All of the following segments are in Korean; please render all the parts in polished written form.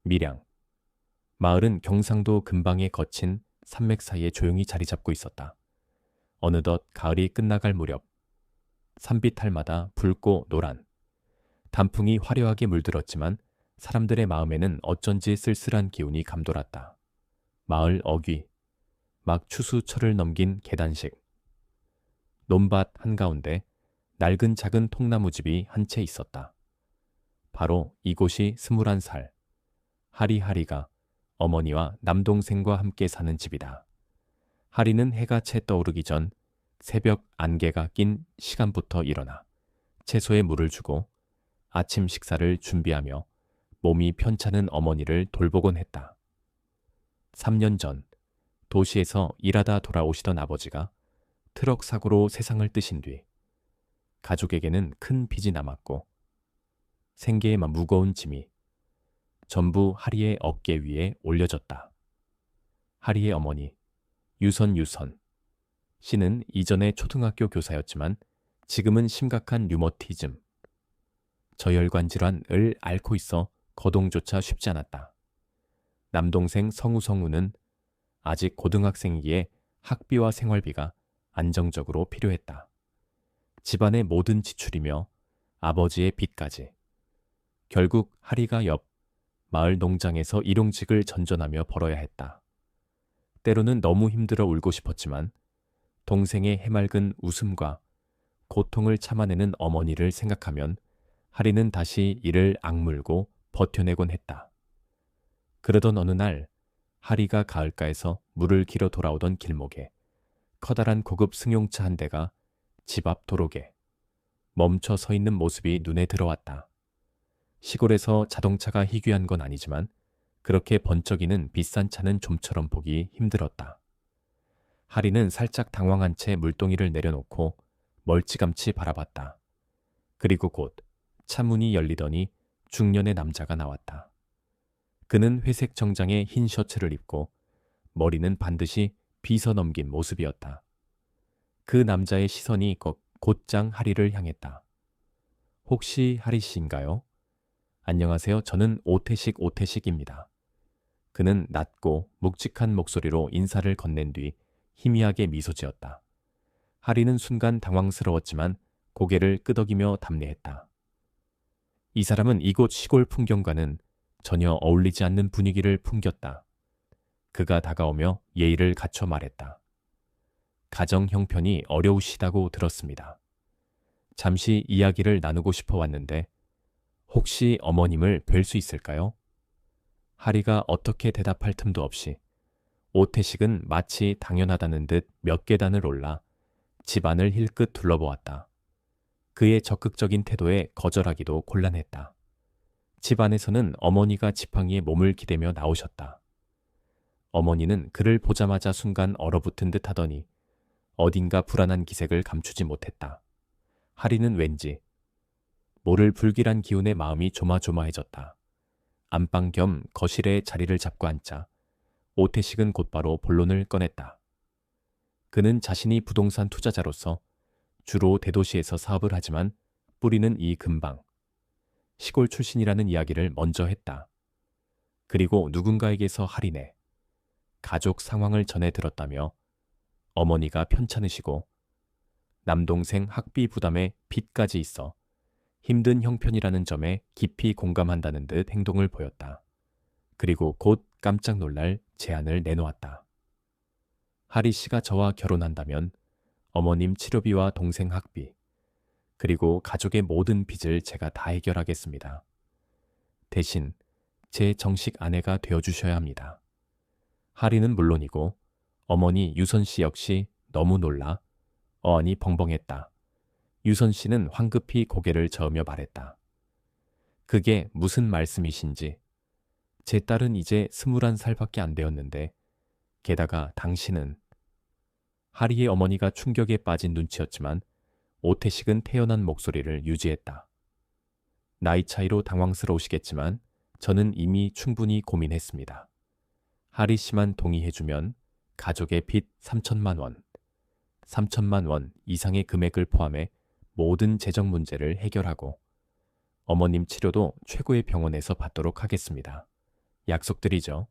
밀양. 마을은 경상도 근방에 거친 산맥 사이에 조용히 자리 잡고 있었다. 어느덧 가을이 끝나갈 무렵 산비탈마다 붉고 노란 단풍이 화려하게 물들었지만 사람들의 마음에는 어쩐지 쓸쓸한 기운이 감돌았다. 마을 어귀, 막 추수철을 넘긴 계단식. 논밭 한가운데 낡은 작은 통나무집이 한 채 있었다. 바로 이곳이 21살 하리하리가 어머니와 남동생과 함께 사는 집이다. 하리는 해가 채 떠오르기 전 새벽 안개가 낀 시간부터 일어나 채소에 물을 주고 아침 식사를 준비하며 몸이 편찮은 어머니를 돌보곤 했다. 3년 전 도시에서 일하다 돌아오시던 아버지가 트럭 사고로 세상을 뜨신 뒤 가족에게는 큰 빚이 남았고 생계에만 무거운 짐이 전부 하리의 어깨 위에 올려졌다. 하리의 어머니 유선 씨는 이전에 초등학교 교사였지만 지금은 심각한 류머티즘, 저혈관 질환을 앓고 있어 거동조차 쉽지 않았다. 남동생 성우는 아직 고등학생이기에 학비와 생활비가 안정적으로 필요했다. 집안의 모든 지출이며 아버지의 빚까지. 결국 하리가 옆 마을 농장에서 일용직을 전전하며 벌어야 했다. 때로는 너무 힘들어 울고 싶었지만 동생의 해맑은 웃음과 고통을 참아내는 어머니를 생각하면 하리는 다시 이를 악물고 버텨내곤 했다. 그러던 어느 날 하리가 가을가에서 물을 길어 돌아오던 길목에 커다란 고급 승용차 한 대가 집 앞 도로에 멈춰 서 있는 모습이 눈에 들어왔다. 시골에서 자동차가 희귀한 건 아니지만 그렇게 번쩍이는 비싼 차는 좀처럼 보기 힘들었다. 하리는 살짝 당황한 채 물동이를 내려놓고 멀찌감치 바라봤다. 그리고 곧 차 문이 열리더니 중년의 남자가 나왔다. 그는 회색 정장에 흰 셔츠를 입고 머리는 반드시 빗어 넘긴 모습이었다. 그 남자의 시선이 곧장 하리를 향했다. 혹시 하리 씨인가요? 안녕하세요. 저는 오태식입니다. 그는 낮고 묵직한 목소리로 인사를 건넨 뒤 희미하게 미소 지었다. 하리는 순간 당황스러웠지만 고개를 끄덕이며 답례했다. 이 사람은 이곳 시골 풍경과는 전혀 어울리지 않는 분위기를 풍겼다. 그가 다가오며 예의를 갖춰 말했다. 가정 형편이 어려우시다고 들었습니다. 잠시 이야기를 나누고 싶어 왔는데 혹시 어머님을 뵐 수 있을까요? 하리가 어떻게 대답할 틈도 없이 오태식은 마치 당연하다는 듯 몇 계단을 올라 집안을 힐끗 둘러보았다. 그의 적극적인 태도에 거절하기도 곤란했다. 집 안에서는 어머니가 지팡이에 몸을 기대며 나오셨다. 어머니는 그를 보자마자 순간 얼어붙은 듯 하더니 어딘가 불안한 기색을 감추지 못했다. 하리는 왠지 모를 불길한 기운에 마음이 조마조마해졌다. 안방 겸 거실에 자리를 잡고 앉자 오태식은 곧바로 본론을 꺼냈다. 그는 자신이 부동산 투자자로서 주로 대도시에서 사업을 하지만 뿌리는 이 근방, 시골 출신이라는 이야기를 먼저 했다. 그리고 누군가에게서 할인해 가족 상황을 전해 들었다며 어머니가 편찮으시고 남동생 학비 부담에 빚까지 있어 힘든 형편이라는 점에 깊이 공감한다는 듯 행동을 보였다. 그리고 곧 깜짝 놀랄 제안을 내놓았다. 하리 씨가 저와 결혼한다면 어머님 치료비와 동생 학비, 그리고 가족의 모든 빚을 제가 다 해결하겠습니다. 대신 제 정식 아내가 되어주셔야 합니다. 하리는 물론이고 어머니 유선 씨 역시 너무 놀라 어안이 벙벙했다. 유선 씨는 황급히 고개를 저으며 말했다. 그게 무슨 말씀이신지. 제 딸은 이제 21살밖에 안 되었는데 게다가 당신은. 하리의 어머니가 충격에 빠진 눈치였지만 오태식은 태연한 목소리를 유지했다. 나이 차이로 당황스러우시겠지만 저는 이미 충분히 고민했습니다. 하리 씨만 동의해주면 가족의 빚 3천만 원, 3천만 원 이상의 금액을 포함해 모든 재정 문제를 해결하고 어머님 치료도 최고의 병원에서 받도록 하겠습니다. 약속드리죠.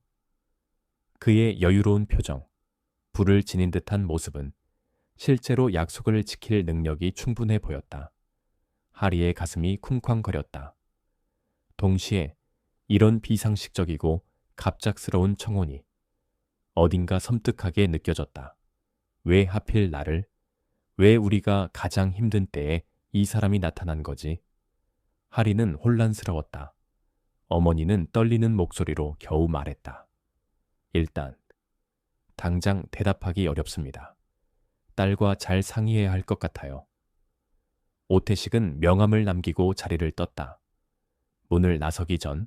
그의 여유로운 표정, 불을 지닌 듯한 모습은 실제로 약속을 지킬 능력이 충분해 보였다. 하리의 가슴이 쿵쾅거렸다. 동시에 이런 비상식적이고 갑작스러운 청혼이 어딘가 섬뜩하게 느껴졌다. 왜 하필 나를, 왜 우리가 가장 힘든 때에 이 사람이 나타난 거지? 하리는 혼란스러웠다. 어머니는 떨리는 목소리로 겨우 말했다. 일단, 당장 대답하기 어렵습니다. 딸과 잘 상의해야 할 것 같아요. 오태식은 명함을 남기고 자리를 떴다. 문을 나서기 전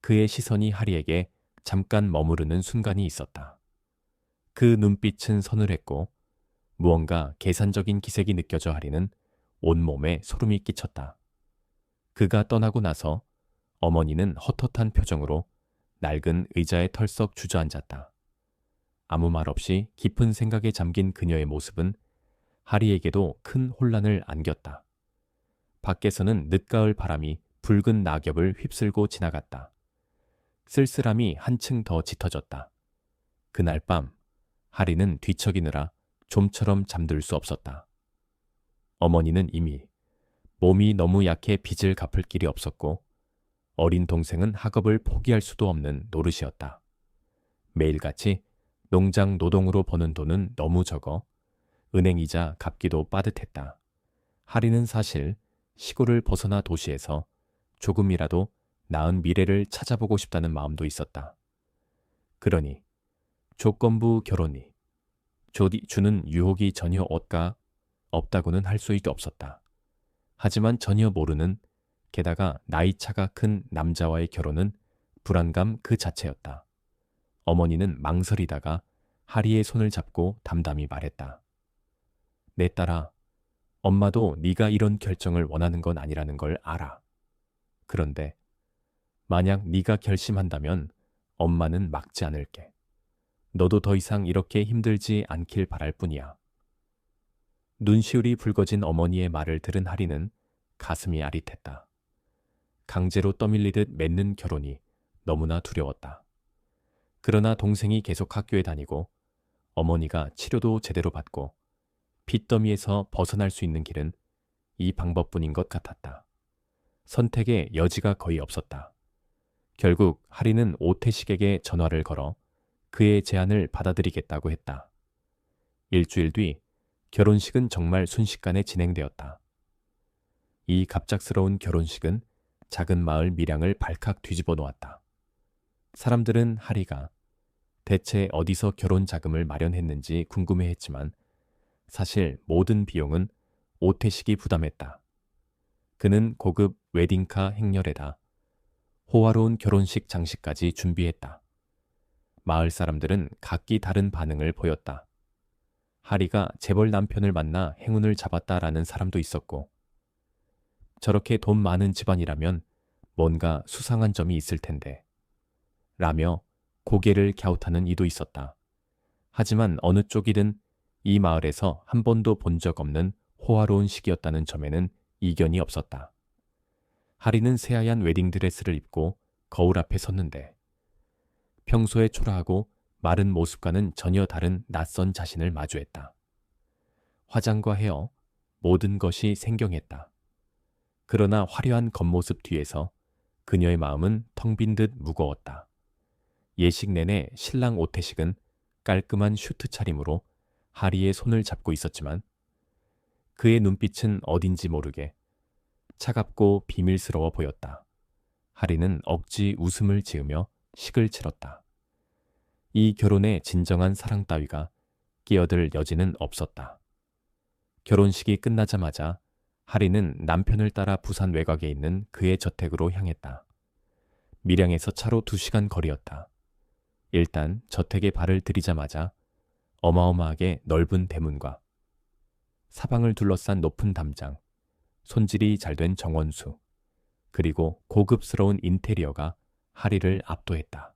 그의 시선이 하리에게 잠깐 머무르는 순간이 있었다. 그 눈빛은 서늘했고 무언가 계산적인 기색이 느껴져 하리는 온몸에 소름이 끼쳤다. 그가 떠나고 나서 어머니는 헛헛한 표정으로 낡은 의자에 털썩 주저앉았다. 아무 말 없이 깊은 생각에 잠긴 그녀의 모습은 하리에게도 큰 혼란을 안겼다. 밖에서는 늦가을 바람이 붉은 낙엽을 휩쓸고 지나갔다. 쓸쓸함이 한층 더 짙어졌다. 그날 밤 하리는 뒤척이느라 좀처럼 잠들 수 없었다. 어머니는 이미 몸이 너무 약해 빚을 갚을 길이 없었고 어린 동생은 학업을 포기할 수도 없는 노릇이었다. 매일같이 농장 노동으로 버는 돈은 너무 적어 은행이자 갚기도 빠듯했다. 하리는 사실 시골을 벗어나 도시에서 조금이라도 나은 미래를 찾아보고 싶다는 마음도 있었다. 그러니 조건부 결혼이 주는 유혹이 전혀 없다고는 할 수도 없었다. 하지만 전혀 모르는, 게다가 나이차가 큰 남자와의 결혼은 불안감 그 자체였다. 어머니는 망설이다가 하리의 손을 잡고 담담히 말했다. 내 딸아, 엄마도 네가 이런 결정을 원하는 건 아니라는 걸 알아. 그런데 만약 네가 결심한다면 엄마는 막지 않을게. 너도 더 이상 이렇게 힘들지 않길 바랄 뿐이야. 눈시울이 붉어진 어머니의 말을 들은 하리는 가슴이 아릿했다. 강제로 떠밀리듯 맺는 결혼이 너무나 두려웠다. 그러나 동생이 계속 학교에 다니고 어머니가 치료도 제대로 받고 빚더미에서 벗어날 수 있는 길은 이 방법뿐인 것 같았다. 선택의 여지가 거의 없었다. 결국 하리는 오태식에게 전화를 걸어 그의 제안을 받아들이겠다고 했다. 일주일 뒤 결혼식은 정말 순식간에 진행되었다. 이 갑작스러운 결혼식은 작은 마을 밀양을 발칵 뒤집어 놓았다. 사람들은 하리가 대체 어디서 결혼 자금을 마련했는지 궁금해했지만 사실 모든 비용은 오태식이 부담했다. 그는 고급 웨딩카 행렬에다 호화로운 결혼식 장식까지 준비했다. 마을 사람들은 각기 다른 반응을 보였다. 하리가 재벌 남편을 만나 행운을 잡았다라는 사람도 있었고, 저렇게 돈 많은 집안이라면 뭔가 수상한 점이 있을 텐데, 라며 고개를 갸웃하는 이도 있었다. 하지만 어느 쪽이든 이 마을에서 한 번도 본 적 없는 호화로운 시기였다는 점에는 이견이 없었다. 하리는 새하얀 웨딩드레스를 입고 거울 앞에 섰는데 평소에 초라하고 마른 모습과는 전혀 다른 낯선 자신을 마주했다. 화장과 헤어, 모든 것이 생경했다. 그러나 화려한 겉모습 뒤에서 그녀의 마음은 텅 빈 듯 무거웠다. 예식 내내 신랑 오태식은 깔끔한 슈트 차림으로 하리의 손을 잡고 있었지만 그의 눈빛은 어딘지 모르게 차갑고 비밀스러워 보였다. 하리는 억지 웃음을 지으며 식을 치렀다. 이 결혼에 진정한 사랑 따위가 끼어들 여지는 없었다. 결혼식이 끝나자마자 하리는 남편을 따라 부산 외곽에 있는 그의 저택으로 향했다. 밀양에서 차로 2시간 거리였다. 일단 저택에 발을 들이자마자 어마어마하게 넓은 대문과 사방을 둘러싼 높은 담장, 손질이 잘된 정원수, 그리고 고급스러운 인테리어가 하리를 압도했다.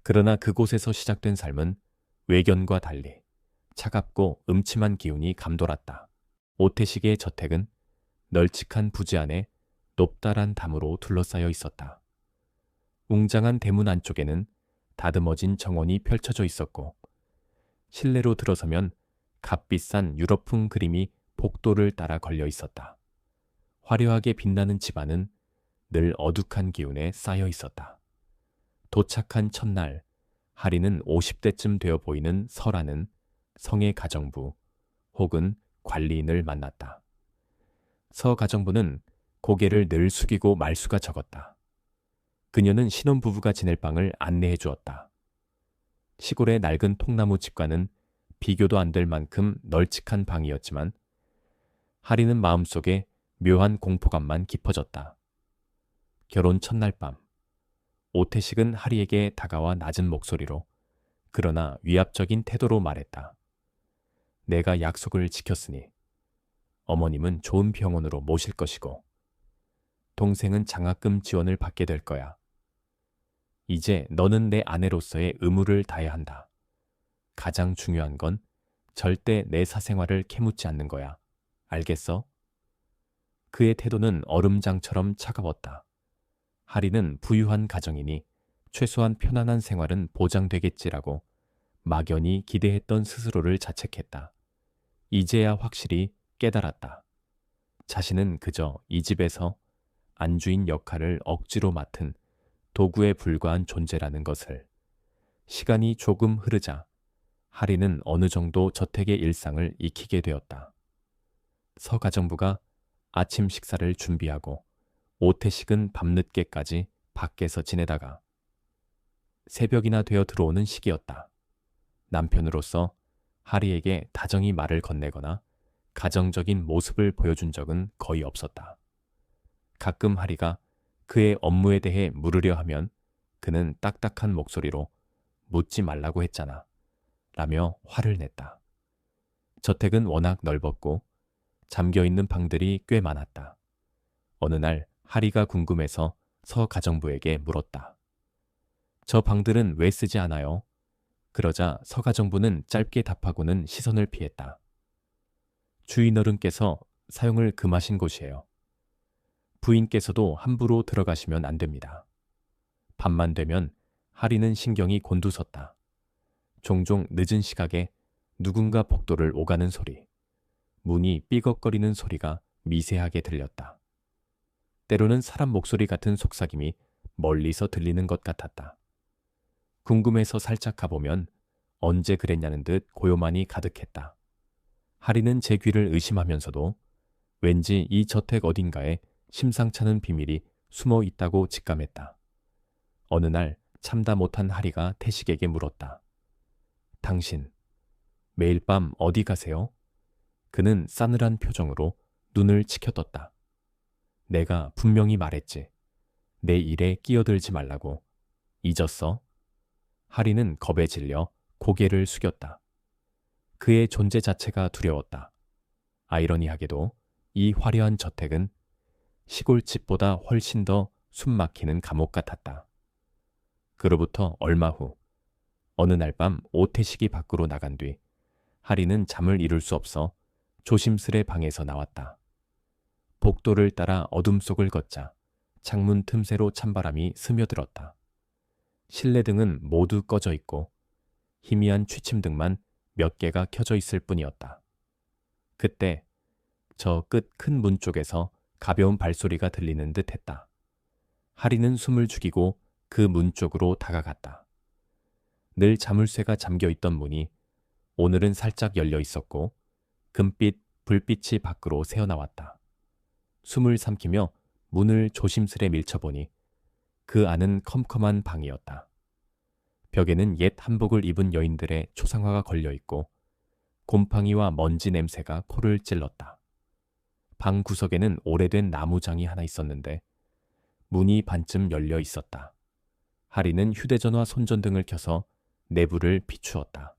그러나 그곳에서 시작된 삶은 외견과 달리 차갑고 음침한 기운이 감돌았다. 오태식의 저택은 널찍한 부지 안에 높다란 담으로 둘러싸여 있었다. 웅장한 대문 안쪽에는 다듬어진 정원이 펼쳐져 있었고 실내로 들어서면 값비싼 유럽풍 그림이 복도를 따라 걸려 있었다. 화려하게 빛나는 집안은 늘 어둑한 기운에 쌓여 있었다. 도착한 첫날, 하리는 50대쯤 되어 보이는 설아는 성의 가정부 혹은 관리인을 만났다. 서 가정부는 고개를 늘 숙이고 말수가 적었다. 그녀는 신혼부부가 지낼 방을 안내해 주었다. 시골의 낡은 통나무 집과는 비교도 안 될 만큼 널찍한 방이었지만 하리는 마음속에 묘한 공포감만 깊어졌다. 결혼 첫날 밤, 오태식은 하리에게 다가와 낮은 목소리로 그러나 위압적인 태도로 말했다. 내가 약속을 지켰으니 어머님은 좋은 병원으로 모실 것이고 동생은 장학금 지원을 받게 될 거야. 이제 너는 내 아내로서의 의무를 다해야 한다. 가장 중요한 건 절대 내 사생활을 캐묻지 않는 거야. 알겠어? 그의 태도는 얼음장처럼 차가웠다. 하리는 부유한 가정이니 최소한 편안한 생활은 보장되겠지라고 막연히 기대했던 스스로를 자책했다. 이제야 확실히 깨달았다. 자신은 그저 이 집에서 안주인 역할을 억지로 맡은 도구에 불과한 존재라는 것을. 시간이 조금 흐르자 하리는 어느 정도 저택의 일상을 익히게 되었다. 서 가정부가 아침 식사를 준비하고 오태식은 밤늦게까지 밖에서 지내다가 새벽이나 되어 들어오는 시기였다. 남편으로서 하리에게 다정히 말을 건네거나 가정적인 모습을 보여준 적은 거의 없었다. 가끔 하리가 그의 업무에 대해 물으려 하면 그는 딱딱한 목소리로 묻지 말라고 했잖아 라며 화를 냈다. 저택은 워낙 넓었고 잠겨있는 방들이 꽤 많았다. 어느 날 하리가 궁금해서 서 가정부에게 물었다. 저 방들은 왜 쓰지 않아요? 그러자 서 가정부는 짧게 답하고는 시선을 피했다. 주인어른께서 사용을 금하신 곳이에요. 부인께서도 함부로 들어가시면 안 됩니다. 밤만 되면 하리는 신경이 곤두섰다. 종종 늦은 시각에 누군가 복도를 오가는 소리, 문이 삐걱거리는 소리가 미세하게 들렸다. 때로는 사람 목소리 같은 속삭임이 멀리서 들리는 것 같았다. 궁금해서 살짝 가보면 언제 그랬냐는 듯 고요만이 가득했다. 하리는 제 귀를 의심하면서도 왠지 이 저택 어딘가에 심상찮은 비밀이 숨어 있다고 직감했다. 어느 날 참다 못한 하리가 태식에게 물었다. 당신, 매일 밤 어디 가세요? 그는 싸늘한 표정으로 눈을 치켜떴다. 내가 분명히 말했지. 내 일에 끼어들지 말라고. 잊었어? 하리는 겁에 질려 고개를 숙였다. 그의 존재 자체가 두려웠다. 아이러니하게도 이 화려한 저택은 시골집보다 훨씬 더 숨막히는 감옥 같았다. 그로부터 얼마 후 어느 날 밤 오태식이 밖으로 나간 뒤 하리는 잠을 이룰 수 없어 조심스레 방에서 나왔다. 복도를 따라 어둠 속을 걷자 창문 틈새로 찬바람이 스며들었다. 실내등은 모두 꺼져 있고 희미한 취침등만 몇 개가 켜져 있을 뿐이었다. 그때 저 끝 큰 문 쪽에서 가벼운 발소리가 들리는 듯 했다. 하리는 숨을 죽이고 그 문 쪽으로 다가갔다. 늘 자물쇠가 잠겨있던 문이 오늘은 살짝 열려 있었고 금빛 불빛이 밖으로 새어나왔다. 숨을 삼키며 문을 조심스레 밀쳐보니 그 안은 컴컴한 방이었다. 벽에는 옛 한복을 입은 여인들의 초상화가 걸려있고 곰팡이와 먼지 냄새가 코를 찔렀다. 방 구석에는 오래된 나무장이 하나 있었는데 문이 반쯤 열려 있었다. 하리는 휴대전화 손전등을 켜서 내부를 비추었다.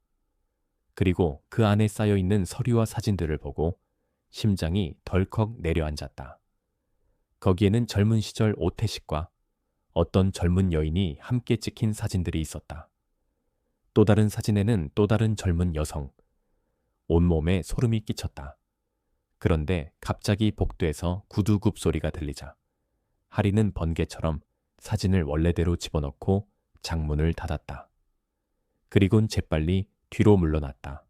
그리고 그 안에 쌓여있는 서류와 사진들을 보고 심장이 덜컥 내려앉았다. 거기에는 젊은 시절 오태식과 어떤 젊은 여인이 함께 찍힌 사진들이 있었다. 또 다른 사진에는 또 다른 젊은 여성. 온몸에 소름이 끼쳤다. 그런데 갑자기 복도에서 구두굽 소리가 들리자 하리는 번개처럼 사진을 원래대로 집어넣고 장문을 닫았다. 그리곤 재빨리 뒤로 물러났다.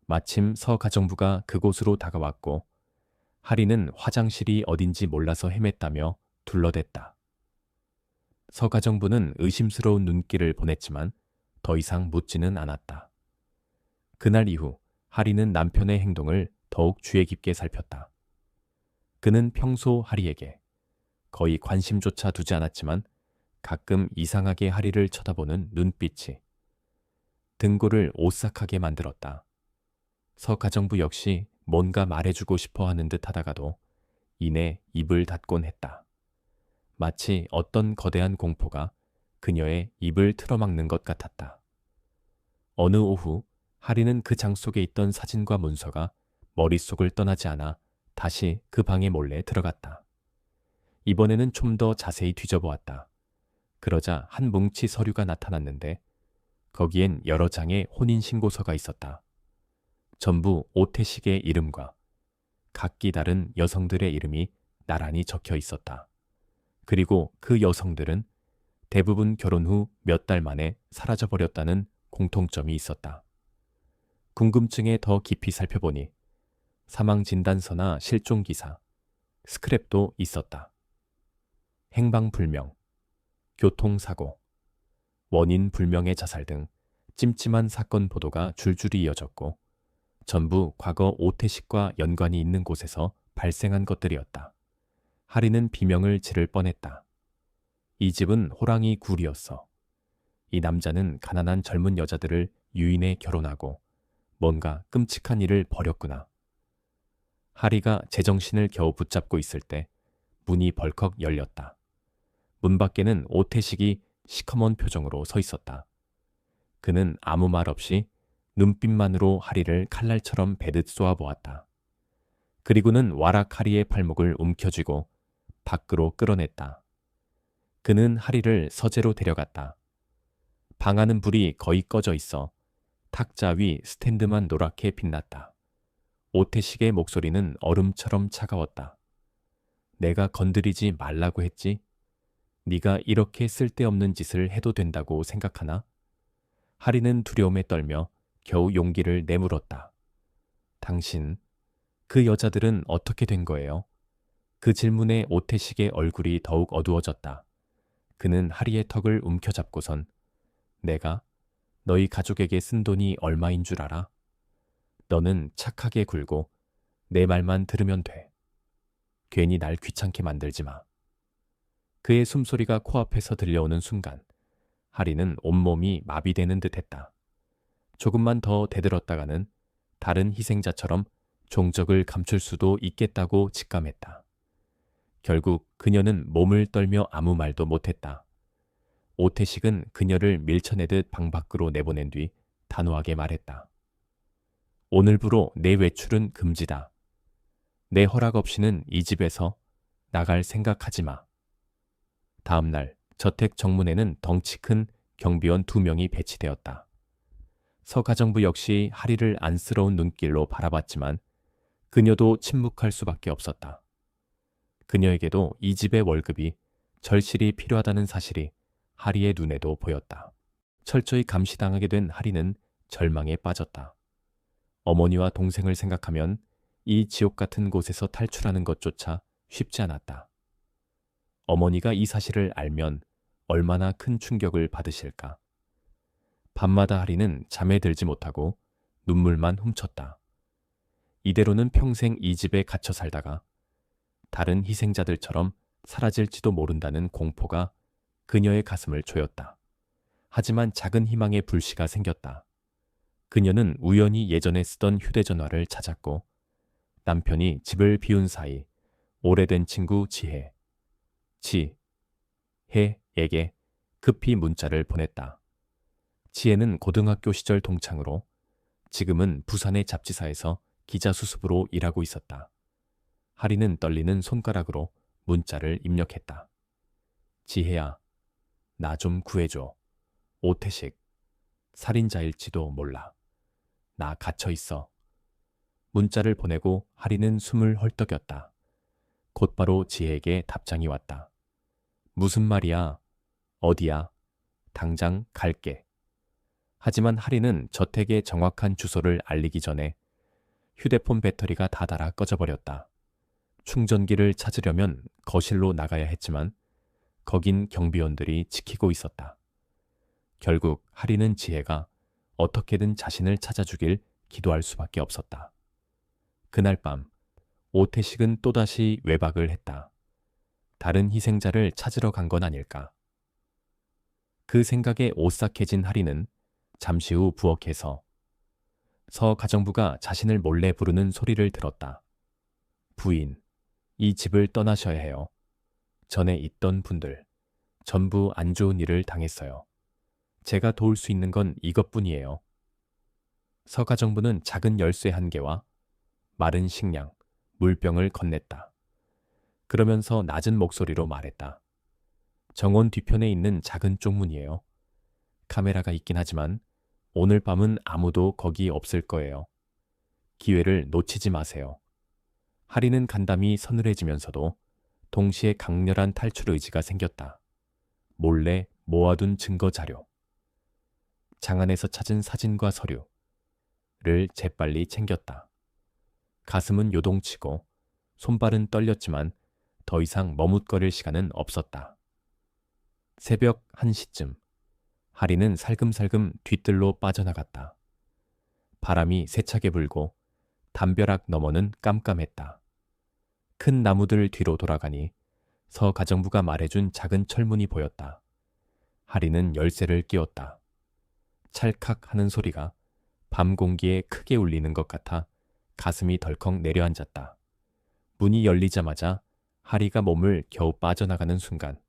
마침 서가정부가 그곳으로 다가왔고 하리는 화장실이 어딘지 몰라서 헤맸다며 둘러댔다. 서가정부는 의심스러운 눈길을 보냈지만 더 이상 묻지는 않았다. 그날 이후 하리는 남편의 행동을 더욱 주의 깊게 살폈다. 그는 평소 하리에게 거의 관심조차 두지 않았지만 가끔 이상하게 하리를 쳐다보는 눈빛이 등골을 오싹하게 만들었다. 서가정부 역시 뭔가 말해주고 싶어 하는 듯 하다가도 이내 입을 닫곤 했다. 마치 어떤 거대한 공포가 그녀의 입을 틀어막는 것 같았다. 어느 오후 하리는 그 장 속에 있던 사진과 문서가 머릿속을 떠나지 않아 다시 그 방에 몰래 들어갔다. 이번에는 좀 더 자세히 뒤져보았다. 그러자 한 뭉치 서류가 나타났는데 거기엔 여러 장의 혼인신고서가 있었다. 전부 오태식의 이름과 각기 다른 여성들의 이름이 나란히 적혀 있었다. 그리고 그 여성들은 대부분 결혼 후 몇 달 만에 사라져버렸다는 공통점이 있었다. 궁금증에 더 깊이 살펴보니 사망진단서나 실종기사, 스크랩도 있었다. 행방불명, 교통사고, 원인 불명의 자살 등 찜찜한 사건 보도가 줄줄이 이어졌고 전부 과거 오태식과 연관이 있는 곳에서 발생한 것들이었다. 하리는 비명을 지를 뻔했다. 이 집은 호랑이 굴이었어. 이 남자는 가난한 젊은 여자들을 유인해 결혼하고 뭔가 끔찍한 일을 벌였구나. 하리가 제정신을 겨우 붙잡고 있을 때 문이 벌컥 열렸다. 문 밖에는 오태식이 시커먼 표정으로 서 있었다. 그는 아무 말 없이 눈빛만으로 하리를 칼날처럼 베듯 쏘아보았다. 그리고는 와락 하리의 팔목을 움켜쥐고 밖으로 끌어냈다. 그는 하리를 서재로 데려갔다. 방 안은 불이 거의 꺼져 있어 탁자 위 스탠드만 노랗게 빛났다. 오태식의 목소리는 얼음처럼 차가웠다. 내가 건드리지 말라고 했지? 네가 이렇게 쓸데없는 짓을 해도 된다고 생각하나? 하리는 두려움에 떨며 겨우 용기를 내물었다. 당신, 그 여자들은 어떻게 된 거예요? 그 질문에 오태식의 얼굴이 더욱 어두워졌다. 그는 하리의 턱을 움켜잡고선 내가 너희 가족에게 쓴 돈이 얼마인 줄 알아? 너는 착하게 굴고 내 말만 들으면 돼. 괜히 날 귀찮게 만들지 마. 그의 숨소리가 코앞에서 들려오는 순간 하리는 온몸이 마비되는 듯했다. 조금만 더 대들었다가는 다른 희생자처럼 종적을 감출 수도 있겠다고 직감했다. 결국 그녀는 몸을 떨며 아무 말도 못했다. 오태식은 그녀를 밀쳐내듯 방 밖으로 내보낸 뒤 단호하게 말했다. 오늘부로 내 외출은 금지다. 내 허락 없이는 이 집에서 나갈 생각하지 마. 다음 날 저택 정문에는 덩치 큰 경비원 2명이 배치되었다. 서가정부 역시 하리를 안쓰러운 눈길로 바라봤지만 그녀도 침묵할 수밖에 없었다. 그녀에게도 이 집의 월급이 절실히 필요하다는 사실이 하리의 눈에도 보였다. 철저히 감시당하게 된 하리는 절망에 빠졌다. 어머니와 동생을 생각하면 이 지옥 같은 곳에서 탈출하는 것조차 쉽지 않았다. 어머니가 이 사실을 알면 얼마나 큰 충격을 받으실까. 밤마다 하리는 잠에 들지 못하고 눈물만 훔쳤다. 이대로는 평생 이 집에 갇혀 살다가 다른 희생자들처럼 사라질지도 모른다는 공포가 그녀의 가슴을 조였다. 하지만 작은 희망의 불씨가 생겼다. 그녀는 우연히 예전에 쓰던 휴대전화를 찾았고 남편이 집을 비운 사이 오래된 친구 지혜에게 급히 문자를 보냈다. 지혜는 고등학교 시절 동창으로 지금은 부산의 잡지사에서 기자 수습으로 일하고 있었다. 하리는 떨리는 손가락으로 문자를 입력했다. 지혜야, 나 좀 구해줘. 오태식, 살인자일지도 몰라. 나 갇혀있어. 문자를 보내고 하리는 숨을 헐떡였다. 곧바로 지혜에게 답장이 왔다. 무슨 말이야? 어디야? 당장 갈게. 하지만 하리는 저택의 정확한 주소를 알리기 전에 휴대폰 배터리가 다 닳아 꺼져버렸다. 충전기를 찾으려면 거실로 나가야 했지만 거긴 경비원들이 지키고 있었다. 결국 하리는 지혜가 어떻게든 자신을 찾아주길 기도할 수밖에 없었다. 그날 밤 오태식은 또다시 외박을 했다. 다른 희생자를 찾으러 간 건 아닐까. 그 생각에 오싹해진 하리는 잠시 후 부엌에서 서 가정부가 자신을 몰래 부르는 소리를 들었다. 부인, 이 집을 떠나셔야 해요. 전에 있던 분들 전부 안 좋은 일을 당했어요. 제가 도울 수 있는 건 이것뿐이에요. 서 가정부는 작은 열쇠 한 개와 마른 식량, 물병을 건넸다. 그러면서 낮은 목소리로 말했다. 정원 뒤편에 있는 작은 쪽문이에요. 카메라가 있긴 하지만 오늘 밤은 아무도 거기 없을 거예요. 기회를 놓치지 마세요. 하리는 간담이 서늘해지면서도 동시에 강렬한 탈출 의지가 생겼다. 몰래 모아둔 증거 자료, 장안에서 찾은 사진과 서류를 재빨리 챙겼다. 가슴은 요동치고 손발은 떨렸지만 더 이상 머뭇거릴 시간은 없었다. 새벽 1시쯤 하리는 살금살금 뒤뜰로 빠져나갔다. 바람이 세차게 불고 담벼락 너머는 깜깜했다. 큰 나무들 뒤로 돌아가니 서 가정부가 말해준 작은 철문이 보였다. 하리는 열쇠를 끼웠다. 찰칵 하는 소리가 밤 공기에 크게 울리는 것 같아 가슴이 덜컥 내려앉았다. 문이 열리자마자 하리가 몸을 겨우 빠져나가는 순간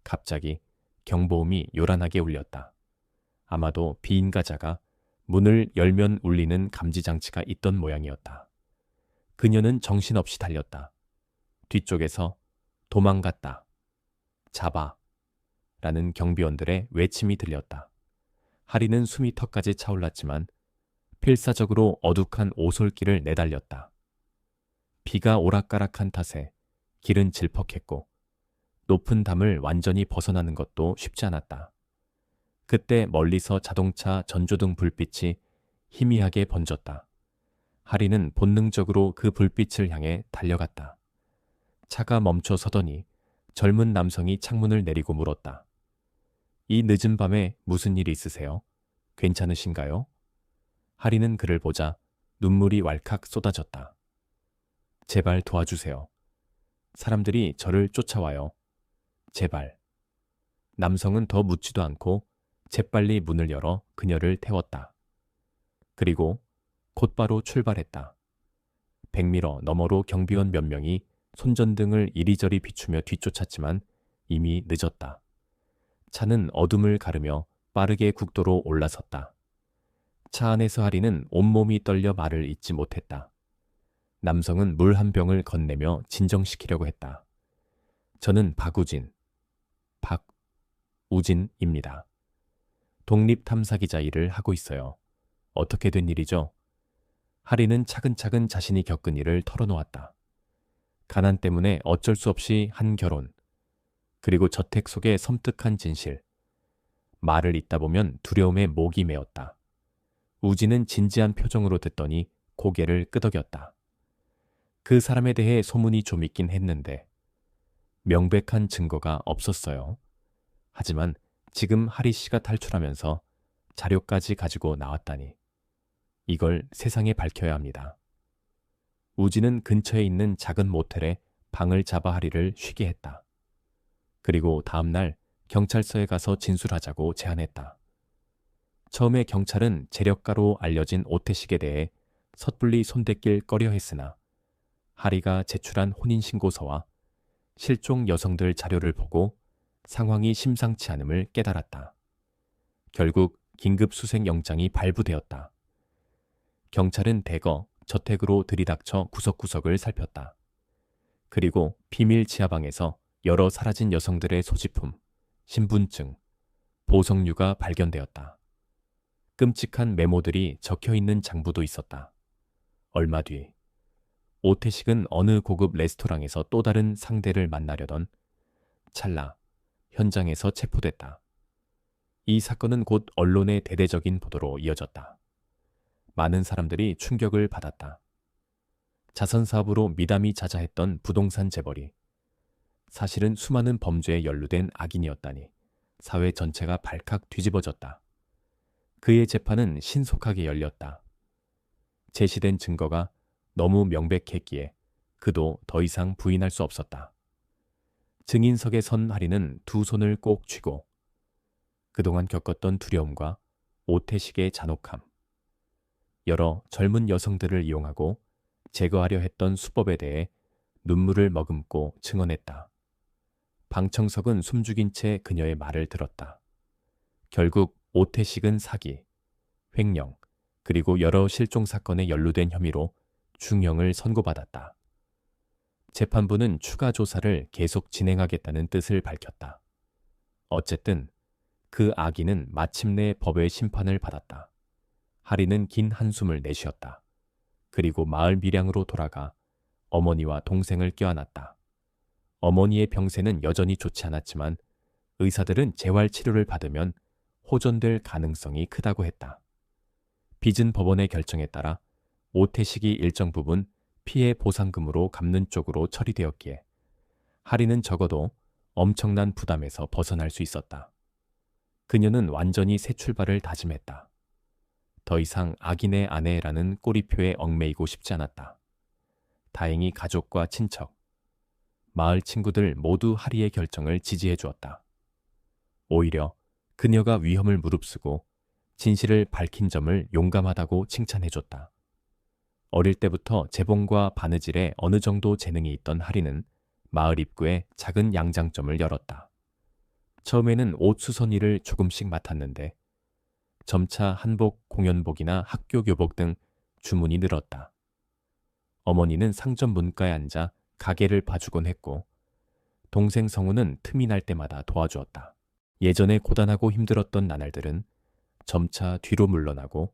갑자기 경보음이 요란하게 울렸다. 아마도 비인가자가 문을 열면 울리는 감지장치가 있던 모양이었다. 그녀는 정신없이 달렸다. 뒤쪽에서 도망갔다. 잡아. 라는 경비원들의 외침이 들렸다. 하리는 숨이 턱까지 차올랐지만 필사적으로 어둑한 오솔길을 내달렸다. 비가 오락가락한 탓에 길은 질퍽했고 높은 담을 완전히 벗어나는 것도 쉽지 않았다. 그때 멀리서 자동차 전조등 불빛이 희미하게 번졌다. 하리는 본능적으로 그 불빛을 향해 달려갔다. 차가 멈춰 서더니 젊은 남성이 창문을 내리고 물었다. 이 늦은 밤에 무슨 일 있으세요? 괜찮으신가요? 하리는 그를 보자 눈물이 왈칵 쏟아졌다. 제발 도와주세요. 사람들이 저를 쫓아와요. 제발. 남성은 더 묻지도 않고 재빨리 문을 열어 그녀를 태웠다. 그리고 곧바로 출발했다. 100m 너머로 경비원 몇 명이 손전등을 이리저리 비추며 뒤쫓았지만 이미 늦었다. 차는 어둠을 가르며 빠르게 국도로 올라섰다. 차 안에서 하리는 온몸이 떨려 말을 잇지 못했다. 남성은 물 한 병을 건네며 진정시키려고 했다. 저는 박우진입니다. 독립탐사기자 일을 하고 있어요. 어떻게 된 일이죠? 하리는 차근차근 자신이 겪은 일을 털어놓았다. 가난 때문에 어쩔 수 없이 한 결혼, 그리고 저택 속의 섬뜩한 진실. 말을 잇다 보면 두려움에 목이 메었다. 우진은 진지한 표정으로 듣더니 고개를 끄덕였다. 그 사람에 대해 소문이 좀 있긴 했는데 명백한 증거가 없었어요. 하지만 지금 하리 씨가 탈출하면서 자료까지 가지고 나왔다니 이걸 세상에 밝혀야 합니다. 우진은 근처에 있는 작은 모텔에 방을 잡아 하리를 쉬게 했다. 그리고 다음날 경찰서에 가서 진술하자고 제안했다. 처음에 경찰은 재력가로 알려진 오태식에 대해 섣불리 손댔길 꺼려했으나 하리가 제출한 혼인신고서와 실종 여성들 자료를 보고 상황이 심상치 않음을 깨달았다. 결국 긴급수색영장이 발부되었다. 경찰은 대거 저택으로 들이닥쳐 구석구석을 살폈다. 그리고 비밀 지하방에서 여러 사라진 여성들의 소지품, 신분증, 보석류가 발견되었다. 끔찍한 메모들이 적혀있는 장부도 있었다. 얼마 뒤 오태식은 어느 고급 레스토랑에서 또 다른 상대를 만나려던 찰나 현장에서 체포됐다. 이 사건은 곧 언론의 대대적인 보도로 이어졌다. 많은 사람들이 충격을 받았다. 자선 사업으로 미담이 자자했던 부동산 재벌이 사실은 수많은 범죄에 연루된 악인이었다니 사회 전체가 발칵 뒤집어졌다. 그의 재판은 신속하게 열렸다. 제시된 증거가 너무 명백했기에 그도 더 이상 부인할 수 없었다. 증인석에 선 하리는 두 손을 꼭 쥐고 그동안 겪었던 두려움과 오태식의 잔혹함, 여러 젊은 여성들을 이용하고 제거하려 했던 수법에 대해 눈물을 머금고 증언했다. 방청석은 숨죽인 채 그녀의 말을 들었다. 결국 오태식은 사기, 횡령, 그리고 여러 실종 사건에 연루된 혐의로 중형을 선고받았다. 재판부는 추가 조사를 계속 진행하겠다는 뜻을 밝혔다. 어쨌든 그 악인은 마침내 법의 심판을 받았다. 하리는 긴 한숨을 내쉬었다. 그리고 마을 밀양으로 돌아가 어머니와 동생을 껴안았다. 어머니의 병세는 여전히 좋지 않았지만 의사들은 재활 치료를 받으면 호전될 가능성이 크다고 했다. 빚은 법원의 결정에 따라 오태식이 일정 부분 피해 보상금으로 갚는 쪽으로 처리되었기에 하리는 적어도 엄청난 부담에서 벗어날 수 있었다. 그녀는 완전히 새 출발을 다짐했다. 더 이상 악인의 아내라는 꼬리표에 얽매이고 싶지 않았다. 다행히 가족과 친척, 마을 친구들 모두 하리의 결정을 지지해 주었다. 오히려 그녀가 위험을 무릅쓰고 진실을 밝힌 점을 용감하다고 칭찬해 줬다. 어릴 때부터 재봉과 바느질에 어느 정도 재능이 있던 하리는 마을 입구에 작은 양장점을 열었다. 처음에는 옷 수선일을 조금씩 맡았는데 점차 한복, 공연복이나 학교 교복 등 주문이 늘었다. 어머니는 상점 문가에 앉아 가게를 봐주곤 했고 동생 성우는 틈이 날 때마다 도와주었다. 예전에 고단하고 힘들었던 나날들은 점차 뒤로 물러나고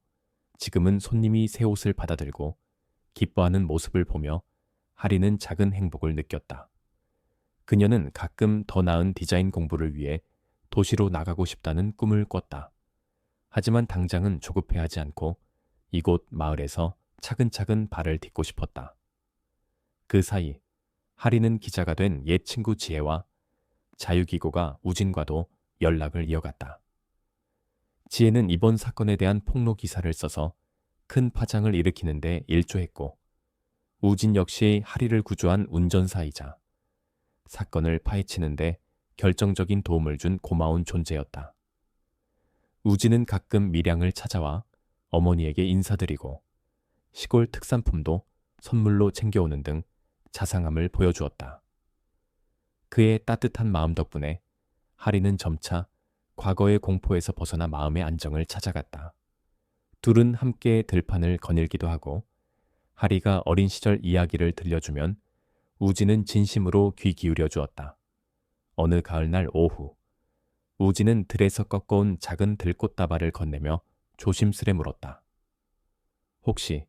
지금은 손님이 새 옷을 받아들고 기뻐하는 모습을 보며 하리는 작은 행복을 느꼈다. 그녀는 가끔 더 나은 디자인 공부를 위해 도시로 나가고 싶다는 꿈을 꿨다. 하지만 당장은 조급해하지 않고 이곳 마을에서 차근차근 발을 딛고 싶었다. 그 사이 하리는 기자가 된 옛 친구 지혜와 자유기고가 우진과도 연락을 이어갔다. 지혜는 이번 사건에 대한 폭로 기사를 써서 큰 파장을 일으키는데 일조했고 우진 역시 하리를 구조한 운전사이자 사건을 파헤치는데 결정적인 도움을 준 고마운 존재였다. 우진은 가끔 밀양을 찾아와 어머니에게 인사드리고 시골 특산품도 선물로 챙겨오는 등 자상함을 보여주었다. 그의 따뜻한 마음 덕분에 하리는 점차 과거의 공포에서 벗어나 마음의 안정을 찾아갔다. 둘은 함께 들판을 거닐기도 하고 하리가 어린 시절 이야기를 들려주면 우진은 진심으로 귀 기울여 주었다. 어느 가을날 오후 우진은 들에서 꺾어온 작은 들꽃다발을 건네며 조심스레 물었다. 혹시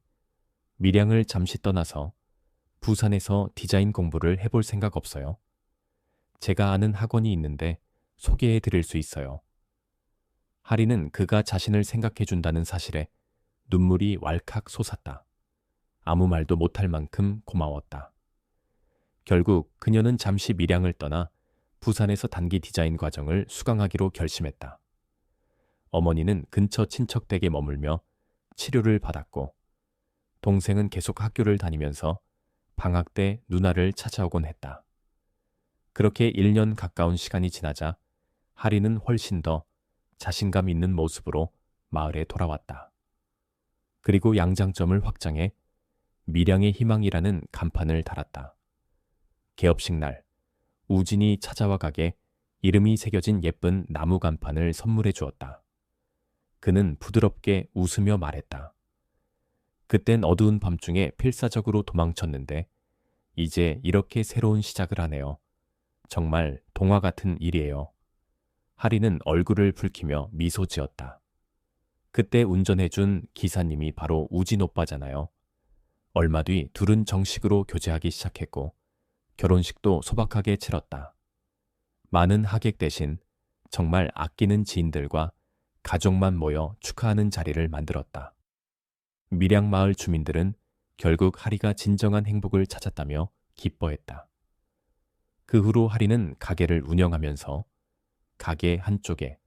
밀양을 잠시 떠나서 부산에서 디자인 공부를 해볼 생각 없어요? 제가 아는 학원이 있는데 소개해 드릴 수 있어요. 하리는 그가 자신을 생각해 준다는 사실에 눈물이 왈칵 솟았다. 아무 말도 못할 만큼 고마웠다. 결국 그녀는 잠시 밀양을 떠나 부산에서 단기 디자인 과정을 수강하기로 결심했다. 어머니는 근처 친척 댁에 머물며 치료를 받았고 동생은 계속 학교를 다니면서 방학 때 누나를 찾아오곤 했다. 그렇게 1년 가까운 시간이 지나자 하리는 훨씬 더 자신감 있는 모습으로 마을에 돌아왔다. 그리고 양장점을 확장해 밀양의 희망이라는 간판을 달았다. 개업식 날 우진이 찾아와 가게 이름이 새겨진 예쁜 나무 간판을 선물해 주었다. 그는 부드럽게 웃으며 말했다. 그땐 어두운 밤중에 필사적으로 도망쳤는데 이제 이렇게 새로운 시작을 하네요. 정말 동화 같은 일이에요. 하리는 얼굴을 붉히며 미소 지었다. 그때 운전해준 기사님이 바로 우진 오빠잖아요. 얼마 뒤 둘은 정식으로 교제하기 시작했고 결혼식도 소박하게 치렀다. 많은 하객 대신 정말 아끼는 지인들과 가족만 모여 축하하는 자리를 만들었다. 밀양마을 주민들은 결국 하리가 진정한 행복을 찾았다며 기뻐했다. 그 후로 하리는 가게를 운영하면서 가게 한쪽에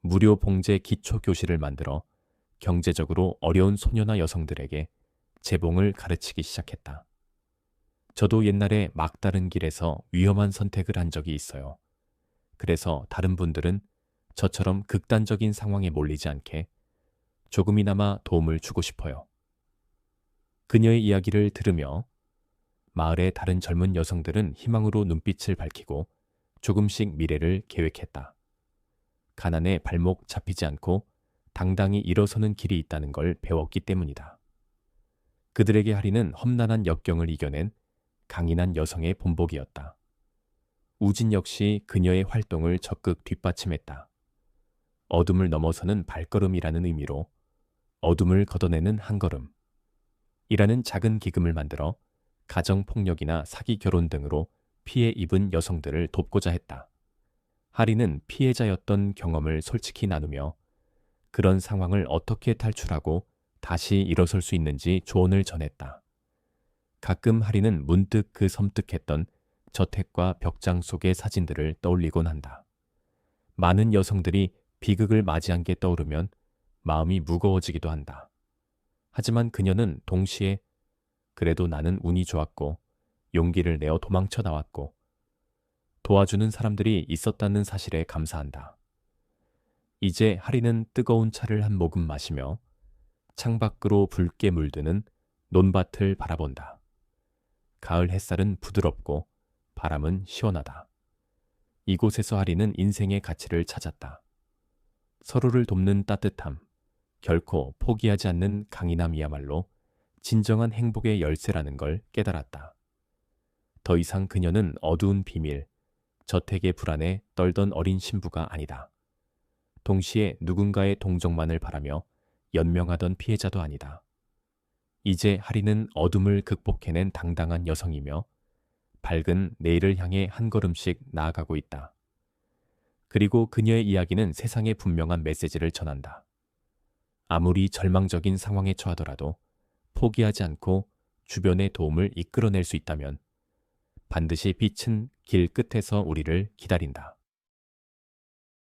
무료 봉제 기초 교실을 만들어 경제적으로 어려운 소녀나 여성들에게 재봉을 가르치기 시작했다. 저도 옛날에 막다른 길에서 위험한 선택을 한 적이 있어요. 그래서 다른 분들은 저처럼 극단적인 상황에 몰리지 않게 조금이나마 도움을 주고 싶어요. 그녀의 이야기를 들으며 마을의 다른 젊은 여성들은 희망으로 눈빛을 밝히고 조금씩 미래를 계획했다. 가난에 발목 잡히지 않고 당당히 일어서는 길이 있다는 걸 배웠기 때문이다. 그들에게 하리는 험난한 역경을 이겨낸 강인한 여성의 본보기였다. 우진 역시 그녀의 활동을 적극 뒷받침했다. 어둠을 넘어서는 발걸음이라는 의미로 어둠을 걷어내는 한 걸음 이라는 작은 기금을 만들어 가정폭력이나 사기 결혼 등으로 피해 입은 여성들을 돕고자 했다. 하리는 피해자였던 경험을 솔직히 나누며 그런 상황을 어떻게 탈출하고 다시 일어설 수 있는지 조언을 전했다. 가끔 하리는 문득 그 섬뜩했던 저택과 벽장 속의 사진들을 떠올리곤 한다. 많은 여성들이 비극을 맞이한 게 떠오르면 마음이 무거워지기도 한다. 하지만 그녀는 동시에 그래도 나는 운이 좋았고 용기를 내어 도망쳐 나왔고 도와주는 사람들이 있었다는 사실에 감사한다. 이제 하리는 뜨거운 차를 한 모금 마시며 창밖으로 붉게 물드는 논밭을 바라본다. 가을 햇살은 부드럽고 바람은 시원하다. 이곳에서 하리는 인생의 가치를 찾았다. 서로를 돕는 따뜻함, 결코 포기하지 않는 강인함이야말로 진정한 행복의 열쇠라는 걸 깨달았다. 더 이상 그녀는 어두운 비밀, 저택의 불안에 떨던 어린 신부가 아니다. 동시에 누군가의 동정만을 바라며 연명하던 피해자도 아니다. 이제 하리는 어둠을 극복해낸 당당한 여성이며 밝은 내일을 향해 한 걸음씩 나아가고 있다. 그리고 그녀의 이야기는 세상에 분명한 메시지를 전한다. 아무리 절망적인 상황에 처하더라도 포기하지 않고 주변의 도움을 이끌어낼 수 있다면 반드시 빛은 길 끝에서 우리를 기다린다.